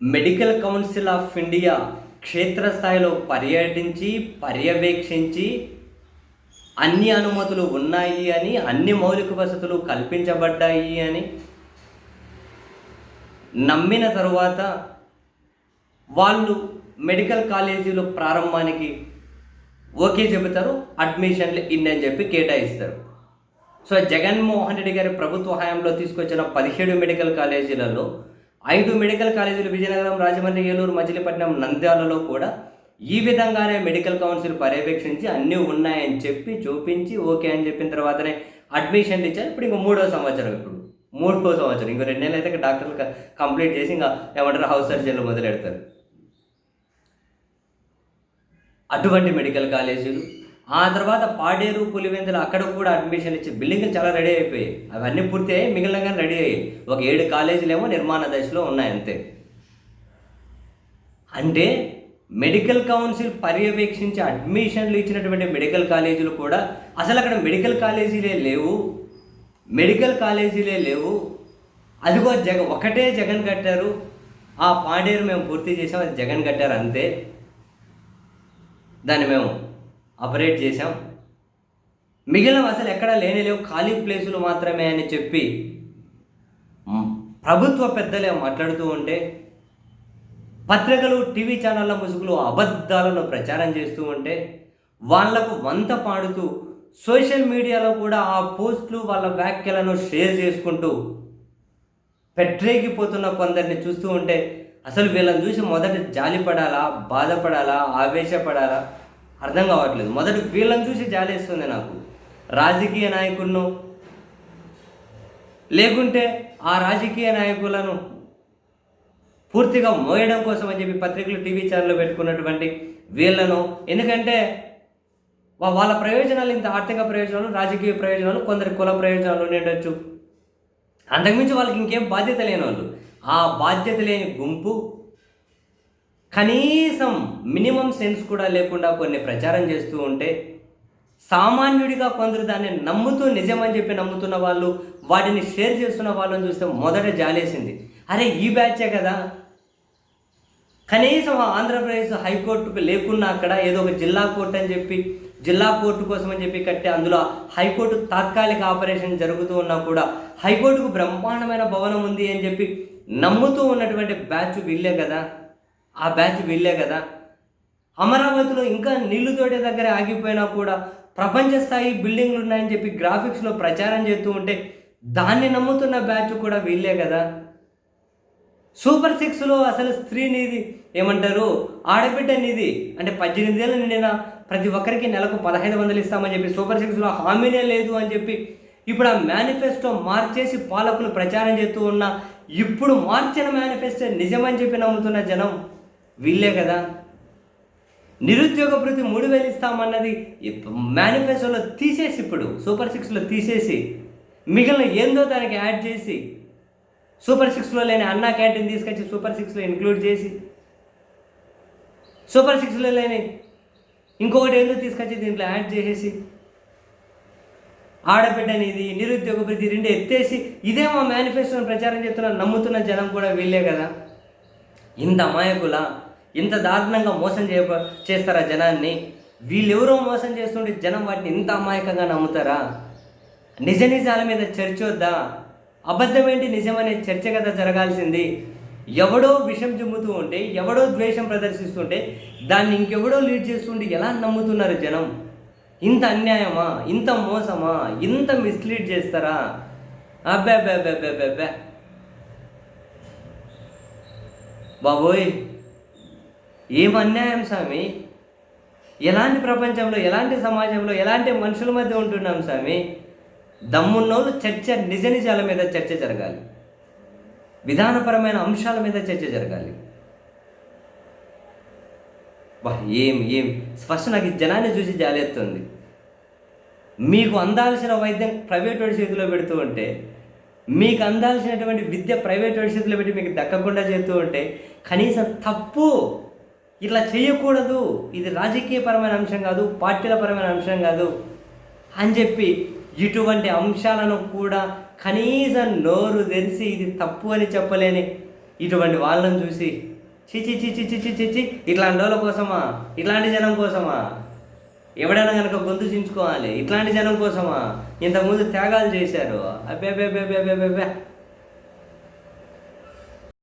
Medical council of India క్షేత్రస్థాయిలో పర్యటించి పర్యవేక్షించి అన్ని అనుమతులు ఉన్నాయి అని, అన్ని మౌలిక వసతులు కల్పించబడ్డాయి అని నమ్మిన తరువాత వాళ్ళు మెడికల్ కాలేజీలు ప్రారంభానికి ఓకే చెబుతారు, అడ్మిషన్లు ఇన్ని అని చెప్పి కేటాయిస్తారు. సో జగన్మోహన్ రెడ్డి గారి ప్రభుత్వ హయాంలో తీసుకొచ్చిన 17 మెడికల్ కాలేజీలలో 5 మెడికల్ కాలేజీలు విజయనగరం, రాజమండ్రి, ఏలూరు, మచిలీపట్నం, నంద్యాలలో కూడా ఈ విధంగానే మెడికల్ కౌన్సిల్ పర్యవేక్షించి అన్నీ ఉన్నాయని చెప్పి చూపించి ఓకే అని చెప్పిన తర్వాతనే అడ్మిషన్లు ఇచ్చారు. ఇప్పుడు ఇంకో మూడో సంవత్సరం, ఇంకో 2 నెలలు అయితే డాక్టర్లు కంప్లీట్ చేసి ఇంకా ఏమంటారు హౌస్ సర్జన్లు మొదలెడతారు. అటువంటి మెడికల్ కాలేజీలు, ఆ తర్వాత పాడేరు, పులివెందులు అక్కడ కూడా అడ్మిషన్ ఇచ్చి బిల్డింగ్లు చాలా రెడీ అయిపోయాయి. అవన్నీ పూర్తి అయ్యాయి, మిగిలిన కానీ రెడీ అయ్యాయి. ఒక 7 కాలేజీలు ఏమో నిర్మాణ దశలో ఉన్నాయి అంతే. అంటే మెడికల్ కౌన్సిల్ పర్యవేక్షించి అడ్మిషన్లు ఇచ్చినటువంటి మెడికల్ కాలేజీలు కూడా అసలు అక్కడ మెడికల్ కాలేజీలే లేవు. అదిగో ఒకటే జగన్ కట్టారు, ఆ పాడేరు మేము పూర్తి చేసాం, అది జగన్ కట్టారు అంతే, దాన్ని మేము ఆపరేట్ చేసాం, మిగిలిన అసలు ఎక్కడా లేవు, ఖాళీ ప్లేసులు మాత్రమే అని చెప్పి ప్రభుత్వ పెద్దలే మాట్లాడుతూ ఉంటే, పత్రికలు, టీవీ ఛానళ్ళ ముసుగులు అబద్ధాలను ప్రచారం చేస్తూ ఉంటే, వాళ్లకు వంత పాడుతూ సోషల్ మీడియాలో కూడా ఆ పోస్టులు, వాళ్ళ వ్యాఖ్యలను షేర్ చేసుకుంటూ పెట్టరేగిపోతున్న కొందరిని చూస్తూ ఉంటే అసలు వీళ్ళని చూసి మొదట జాలిపడాలా, బాధపడాలా, ఆవేశపడాలా అర్థం కావట్లేదు. మొదట వీళ్ళని చూసి జాలేస్తుంది నాకు, రాజకీయ నాయకులను, లేకుంటే ఆ రాజకీయ నాయకులను పూర్తిగా మోయడం కోసం అని చెప్పి పత్రికలు, టీవీ ఛానళ్ళు పెట్టుకున్నటువంటి వీళ్ళను. ఎందుకంటే వాళ్ళ ప్రయోజనాలు ఇంత ఆర్థిక ప్రయోజనాలు, రాజకీయ ప్రయోజనాలు, కొందరి కుల ప్రయోజనాలు ఉండొచ్చు, అంతకుమించి వాళ్ళకి ఇంకేం బాధ్యత లేని వాళ్ళు. ఆ బాధ్యత లేని గుంపు కనీసం మినిమం సెన్స్ కూడా లేకుండా కొన్ని ప్రచారం చేస్తూ ఉంటే, సామాన్యుడిగా కొందరు దాన్ని నమ్ముతూ నిజమని చెప్పి నమ్ముతున్న వాళ్ళు, వాటిని షేర్ చేస్తున్న వాళ్ళని చూస్తే మొదట జాలేసింది. అరే ఈ బ్యాచే కదా, కనీసం ఆంధ్రప్రదేశ్ హైకోర్టుకు లేకున్నా అక్కడ ఏదో ఒక జిల్లా కోర్టు అని చెప్పి, జిల్లా కోర్టు కోసం అని చెప్పి కట్టి అందులో హైకోర్టు తాత్కాలిక ఆపరేషన్ జరుగుతూ ఉన్నా కూడా హైకోర్టుకు బ్రహ్మాండమైన భవనం ఉంది అని చెప్పి నమ్ముతూ ఉన్నటువంటి బ్యాచ్ వీళ్ళే కదా. అమరావతిలో ఇంకా నీళ్లు తోటే దగ్గర ఆగిపోయినా కూడా ప్రపంచ స్థాయి బిల్డింగ్లు ఉన్నాయని చెప్పి గ్రాఫిక్స్లో ప్రచారం చేస్తూ ఉంటే దాన్ని నమ్ముతున్న బ్యాచ్ కూడా వీళ్ళే కదా. సూపర్ 6లో అసలు స్త్రీనిధి ఏమంటారు, ఆడబిడ్డ నిధి అంటే 18 ఏళ్ళు నిండిన ప్రతి ఒక్కరికి నెలకు 1500 ఇస్తామని చెప్పి సూపర్ 6లో హామీనే లేదు అని చెప్పి ఇప్పుడు ఆ మేనిఫెస్టో మార్చేసి పాలకులు ప్రచారం చేస్తూ ఉన్న, ఇప్పుడు మార్చిన మేనిఫెస్టో నిజమని చెప్పి నమ్ముతున్న జనం వీళ్ళే కదా. నిరుద్యోగ భృతి 3000 ఇస్తామన్నది మేనిఫెస్టోలో తీసేసి, ఇప్పుడు సూపర్ 6లో తీసేసి మిగిలిన ఏందో దానికి యాడ్ చేసి, సూపర్ 6లో లేని అన్నా క్యాంటీన్ తీసుకొచ్చి సూపర్ 6లో ఇంక్లూడ్ చేసి, సూపర్ 6లో లేని ఇంకొకటి ఏందో తీసుకొచ్చి దీంట్లో యాడ్ చేసేసి, ఆడబిడ్డనిది, నిరుద్యోగ భృతి 2 ఎత్తేసి ఇదే మా మేనిఫెస్టోని ప్రచారం చేస్తున్న నమ్ముతున్న జనం కూడా వీళ్ళే కదా. ఇంత అమాయకుల, ఇంత దారుణంగా మోసం చేస్తారా జనాన్ని? వీళ్ళెవరో మోసం చేస్తుంటే జనం వాటిని ఇంత అమాయకంగా నమ్ముతారా? నిజాల మీద చర్చ వద్దా? అబద్ధమేంటి నిజమనే చర్చ కదా జరగాల్సింది. ఎవడో విషం జిమ్ముతూ ఉంటే, ఎవడో ద్వేషం ప్రదర్శిస్తుంటే దాన్ని ఇంకెవడో లీడ్ చేస్తుంటే ఎలా నమ్ముతున్నారు జనం? ఇంత అన్యాయమా, ఇంత మోసమా, ఇంత మిస్లీడ్ చేస్తారా? అబ్బే బాబోయ్, ఏం అన్యాయం స్వామి! ఎలాంటి ప్రపంచంలో, ఎలాంటి సమాజంలో, ఎలాంటి మనుషుల మధ్య ఉంటున్నాం స్వామి? దమ్మున్నోళ్ళు చర్చ, నిజాల మీద చర్చ జరగాలి, విధానపరమైన అంశాల మీద చర్చ జరగాలి. ఏం ఫస్ట్ నాకు ఈ జనాన్ని చూసి జాలేస్తుంది. మీకు అందాల్సిన వైద్యం ప్రైవేట్ వాడి చేతిలో పెడుతూ ఉంటే, మీకు అందాల్సినటువంటి విద్య ప్రైవేట్ వాడి చేతిలో పెట్టి మీకు దక్కకుండా చేస్తూ ఉంటే, కనీసం తప్పు ఇట్లా చేయకూడదు, ఇది రాజకీయపరమైన అంశం కాదు, పార్టీల పరమైన అంశం కాదు అని చెప్పి ఇటువంటి అంశాలను కూడా కనీసం నోరు తెరిచి ఇది తప్పు అని చెప్పలేని ఇటువంటి వాళ్ళని చూసి చిచి చిచి చిచి చిచి ఇట్లాంటి వాళ్ళ కోసమా, ఇట్లాంటి జనం కోసమా ఎవడైనా కనుక గొంతు చించుకోవాలి, ఇట్లాంటి జనం కోసమా ఇంతకుముందు త్యాగాలు చేశారు. అబ్బే అబ్బే అబ్బే అబ్బే అబ్బే